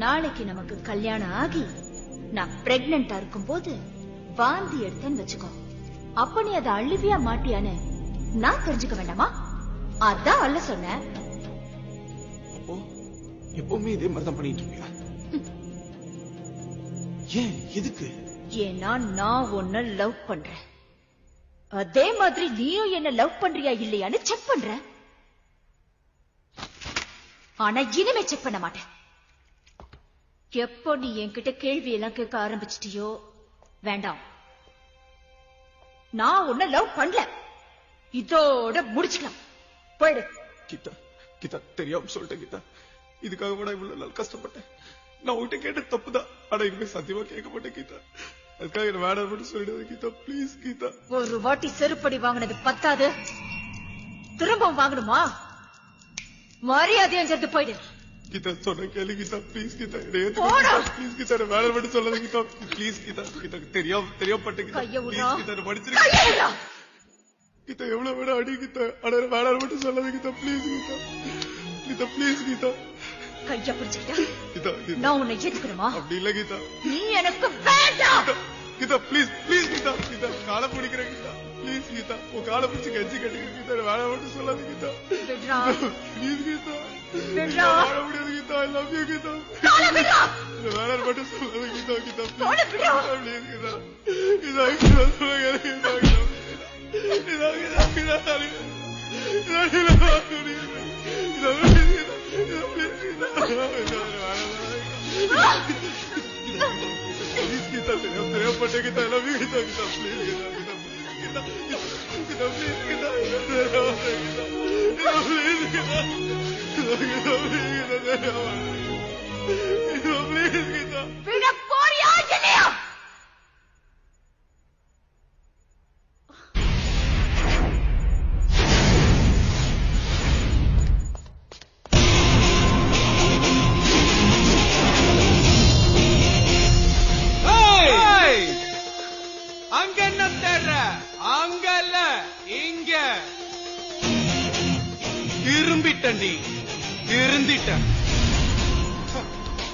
நாளைக்கு நமக்கு கல்யாணம் ஆகி நான் பிரெக்னண்டா இருக்கும் போது வாந்தி எடுத்தேன்னு வச்சுக்கோ, அப்ப நீ அதை அழுவியா மாட்டியான்னு நான் தெரிஞ்சுக்க வேண்டாமா? அதான் அல்ல சொன்னேன். அப்போ எப்பவுமே இதே மாதிரிதான் பண்ணிட்டு இருப்பியா? ஏன், எதுக்கு? ஏன்னா நான் உன்ன லவ் பண்றேன். அதே மாதிரி நீயும் என்ன லவ் பண்றியா இல்லையான்னு செக் பண்ற. ஆனா இனிமே செக் பண்ண மாட்டேன். எப்போ நீ என்கிட்ட கேள்வி எல்லாம் கேட்க ஆரம்பிச்சிட்டியோ வேண்டாம். நான் உன்ன லவ் பண்ணல, இதோட முடிச்சுக்கலாம். போயிடு. கீதா, கீதா, தெரியாம சொல்லிட்டேன் கீதா. இதுக்காக கூட இவ்வளவு நாள் கஷ்டப்பட்டேன். நான் உன்கிட்ட கேட்ட தப்புதான், ஆனா இனிமே சத்தியமா கேட்க மாட்டேன் கீதா. அதுக்காக என்ன வேணாம் மட்டும் சொல்லிடுது கீதா, பிளீஸ் கீதா. ஒரு வாட்டி செருப்படி வாங்கினது பத்தாது, திரும்பவும் வாங்கணுமா? மரியாதையா இங்கிருந்து போயிடு. கீதா, சொன்ன கேளு கீதா, பிளீஸ் கீதா. பிளீஸ் கீதா, வேணாம் மட்டும் சொல்லாத கீதா. பிளீஸ் கீதா, கீதா தெரியாம பட்டேன் கீதா. கீதா படிச்சிருக்கேன் கீதா, எவ்வளவு வேணா அடி கீதா, ஆனா வேணாம் மட்டும் சொல்லாத கீதா. Please Geetha, Geetha please Geetha. கைய பிடிச்சிக்கிட்டா கீதா, நான் உன்னை ஏத்துக்கணுமா? அப்படி இல்ல கீதா. நீ எனக்கு வேண்டாம். Geetha please, please Geetha. கீதா காலை பிடிக்கிறேன் கீதா, ப்ளீஸ் கீதா. உன் காலை பிடிச்சி கஞ்சி கட்டிக்கிறேன் கீதா. வேணாம் மட்டும் சொல்லாத கீதா. ப்ளீஸ் கீதா, வாழ முடியாது Geetha. I love you Geetha. வேணாம் மட்டும் சொல்லாத கீதா. கீதா ப்ளீஸ் கீதா. கீதா கீதா சொல்லுங்க கீதா. கீதா கீதா கீதா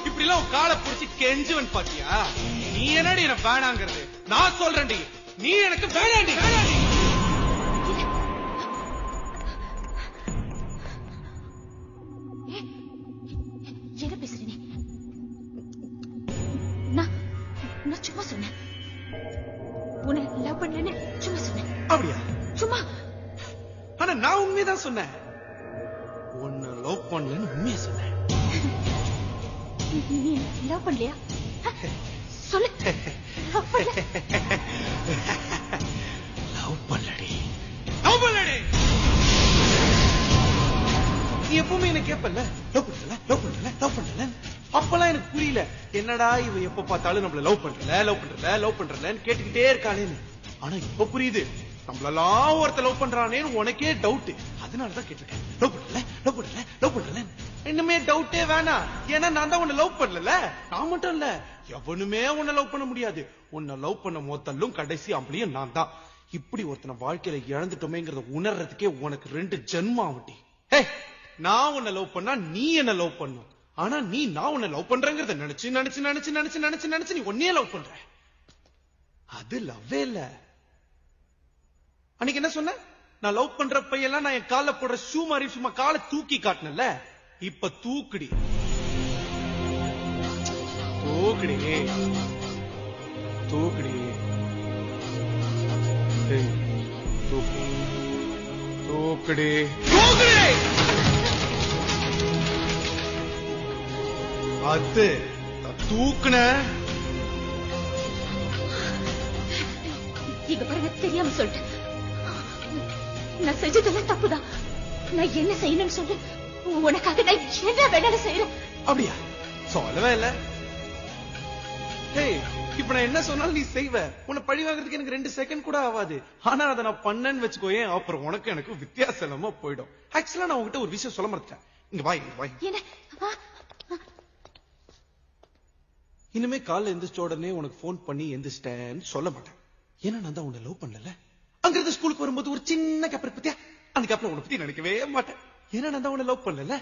இப்படி எல்லாம் காலை பிடிச்சி கெஞ்சுவன் பாத்தியா? நீ என்னடி என்ன வேணாங்கிறது? நான் சொல்றேன்டி, நீ எனக்கு வேணாண்டி. என்ன பேசுற நீ? நான் சும்மா சொன்னேன், உன்னை லவ் பண்ணலன்னு சும்மா சொன்னேன். அப்படியா? சும்மா. ஆனா நான் உண்மைதான் சொன்னேன். உன்னை லவ் பண்ணலன்னு உண்மையா சொன்னேன். நீ லவ் பண்ணலையா? சொல்லு. லவ் பண்ணலடி. லவ் பண்ணலடி. நீ எப்பவுமே என்ன கேப்பல்ல, லவ் பண்ணல, லவ் பண்ணல, லவ் பண்ணல. அப்பெல்லாம் எனக்கு புரியல, என்னடா இவ எப்ப பார்த்தாலும் நம்மள லவ் பண்றல, லவ் பண்றல, லவ் பண்றலன்னு கேட்டுக்கிட்டே இருக்கானேன்னு. ஆனா இப்ப புரியுது, நம்மளெல்லாம் ஒருத்த லவ் பண்றானேன்னு உனக்கே டவுட். அதனாலதான் கேட்டிருக்கேன், லவ் பண்ணல, லவ் பண்ணல, லவ் பண்ணல. இன்னுமே டவுட்டே வேணாம், ஏன்னா நான் தான் உன்னை லவ் பண்ணல. நான் மட்டும் இல்ல, எவனுமே உன்னை லவ் பண்ண முடியாது. உன்னை லவ் பண்ண மொத்தல்லும் கடைசி அப்படியும் நான் தான். இப்படி ஒருத்தனை வாழ்க்கையில இழந்துட்டோமேங்கிறத உணர்றதுக்கே உனக்கு 2 ஜென்மம் ஆகட்டி. நான் உன்னை லவ் பண்ணா நீ என்ன லவ் பண்ணும். ஆனா நீ நான் உன்னை லவ் பண்றேங்கிறத நினைச்சு நினைச்சு நினைச்சு நினைச்சு நினைச்சு நினைச்சு நீ உன்னையே லவ் பண்ற. அது லவ்வே இல்ல. அன்னைக்கு என்ன சொன்ன? நான் லவ் பண்ற பையெல்லாம் நான் என் கால போடுற ஷூ மாதிரி சும்மா காலை தூக்கி காட்டினல. இப்ப தூக்குடி, தூக்குடி, தூக்குடி, தூக்குடி, தூக்குடி. அது தூக்குன. இங்க பாருங்க, தெரியாம சொல்லிட்டேன். நான் செஞ்சதெல்லாம் தப்புதான். நான் என்ன செய்யணும்னு சொல்லு, உனக்காக நான் என்ன வேணாலும் செய்யறேன். அப்படியா? சொல்லவே இல்ல. இப்ப நான் என்ன சொன்னாலும் நீ செய்வ. உன்னை பழி வாங்குறதுக்கு எனக்கு 2 செகண்ட் கூட ஆகாது. ஆனா அதை நான் பண்ணேன்னு வச்சுக்கோயேன், அப்புறம் உனக்கு எனக்கு வித்தியாசம் இல்லாம போயிடும். ஆக்சுவலா நான் உங்ககிட்ட ஒரு விஷயம் சொல்ல மறந்துட்டேன். இங்க வாய், இங்க வாய். இனிமே காலைல எந்திரிச்ச உடனே உனக்கு போன் பண்ணி எந்திரிச்சிட்டேன்னு சொல்ல மாட்டேன். ஏன்னா நான் தான் உன்னை லவ் பண்ணல. அங்கிருந்து ஸ்கூலுக்கு வரும்போது ஒரு சின்ன கேப் பத்தியா, அந்த கேப்ல உன்னை பத்தி நினைக்கவே மாட்டேன். ஏன்னா நான் தான் உன்னை லவ் பண்ணல.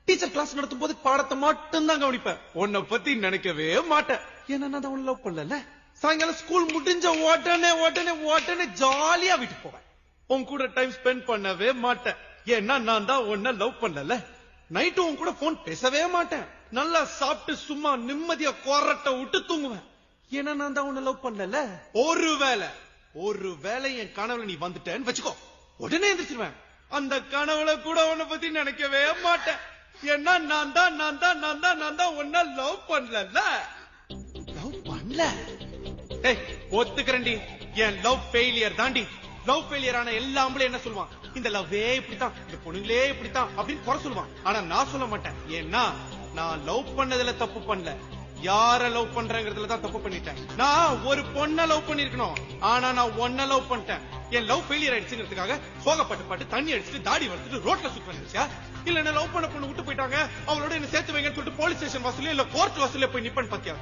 டீச்சர் கிளாஸ் நடத்தும் போது பாடத்தை மட்டும் தான் கவனிப்பேன். உன்னை பத்தி நினைக்கவே மாட்டேன். ஏன்னா நான் உன்னை லவ் பண்ணல. சாயங்காலம் ஸ்கூல் முடிஞ்ச உடனே உடனே உடனே ஜாலியா வீட்டுக்கு போவேன். உன் கூட டைம் ஸ்பெண்ட் பண்ணவே மாட்டேன். ஏன்னா நான் தான் உன்னை லவ் பண்ணல. நைட்டு உன் கூட போன் பேசவே மாட்டேன். நல்லா சாப்பிட்டு சும்மா நிம்மதியா கொரட்டை விட்டு தூங்குவேன். ஏன்னா நான் தான் உன்னை லவ் பண்ணல. ஒருவேளை என் கனவுல நீ வந்துட்டேன்னு வச்சுக்கோ, உடனே எந்திரிச்சிருவேன். அந்த கனவுல கூட உன்னை பத்தி நினைக்கவே மாட்டேன். ஏன்னா நான் தான் உன்னை லவ் பண்ணல. லவ் பண்ணல ஒத்துக்கிறேன்டி. என் லவ் ஃபெயிலியர் தாண்டி. லவ் ஃபெயிலியர் ஆன எல்லா ஆம்பளையும் என்ன சொல்லுவான், இந்த லவ்வே இப்படித்தான், இந்த பொண்ணுங்களே இப்படித்தான் அப்படின்னு குறை சொல்லுவான். ஆனா நான் சொல்ல மாட்டேன். ஏன்னா நான் லவ் பண்ணதுல தப்பு பண்ணல, யார லவ் பண்றேங்கிறதுல தான் தப்பு பண்ணிட்டேன். நான் ஒரு பொண்ணை லவ் பண்ணிருக்கணும், ஆனா நான் ஒன்ன லவ் பண்ணிட்டேன். என் லவ் ஃபெயிலியர் ஆயிடுச்சுங்கிறதுக்காக சோகப்பட்டு தண்ணி அடிச்சுட்டு தாடி வளர்த்துட்டு ரோட்ல சுத்த வந்துச்சா? இல்ல என்ன லவ் பண்ண பொண்ணு விட்டு போயிட்டாங்க, அவளோட என்ன சேர்த்து வைங்கன்னு சொல்லிட்டு போலீஸ் ஸ்டேஷன் வாசல்ல இல்ல கோர்ட் வாசல்ல போய் நிப்பன் பாத்தியா?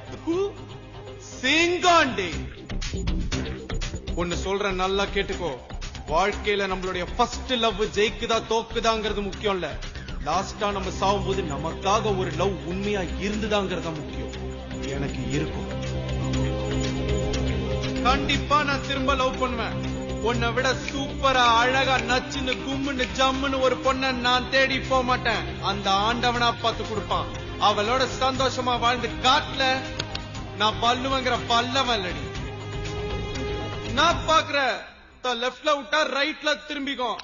சிங்காண்டி ஒன்னு சொல்றேன், நல்லா கேட்டுக்கோ. வாழ்க்கையில நம்மளுடைய ஃபர்ஸ்ட் லவ் ஜெயிக்குதா தோக்குதாங்கிறது முக்கியம் இல்ல. லாஸ்டா நம்ம சாவும்போது நமக்காக ஒரு லவ் உண்மையா இருந்துதாங்கிறதா முக்கியம். எனக்கு இருக்கும். கண்டிப்பா நான் திரும்ப லவ் பண்ணுவேன். உன்னை விட சூப்பரா அழகா நச்சுன்னு கும்முன்னு ஜம்முன்னு ஒரு பொண்ணை நான் தேடி போக மாட்டேன். அந்த ஆண்டவனா பார்த்து கொடுப்பான். அவளோட சந்தோஷமா வாழ்ந்து காட்டுல நான் பல்லுவங்கிற பல்லவன் இல்லடி. நான் பாக்குற லெப்ட்ல விட்டா ரைட்ல திரும்பிக்கும்.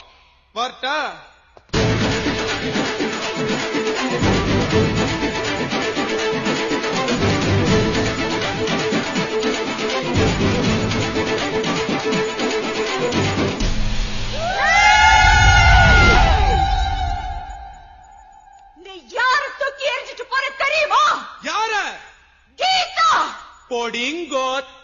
வரட்டா? நீ யார தூக்கி எரிஞ்சிட்டு போற தெரியுமா? யார? கீதா. பொடிங்கோத்.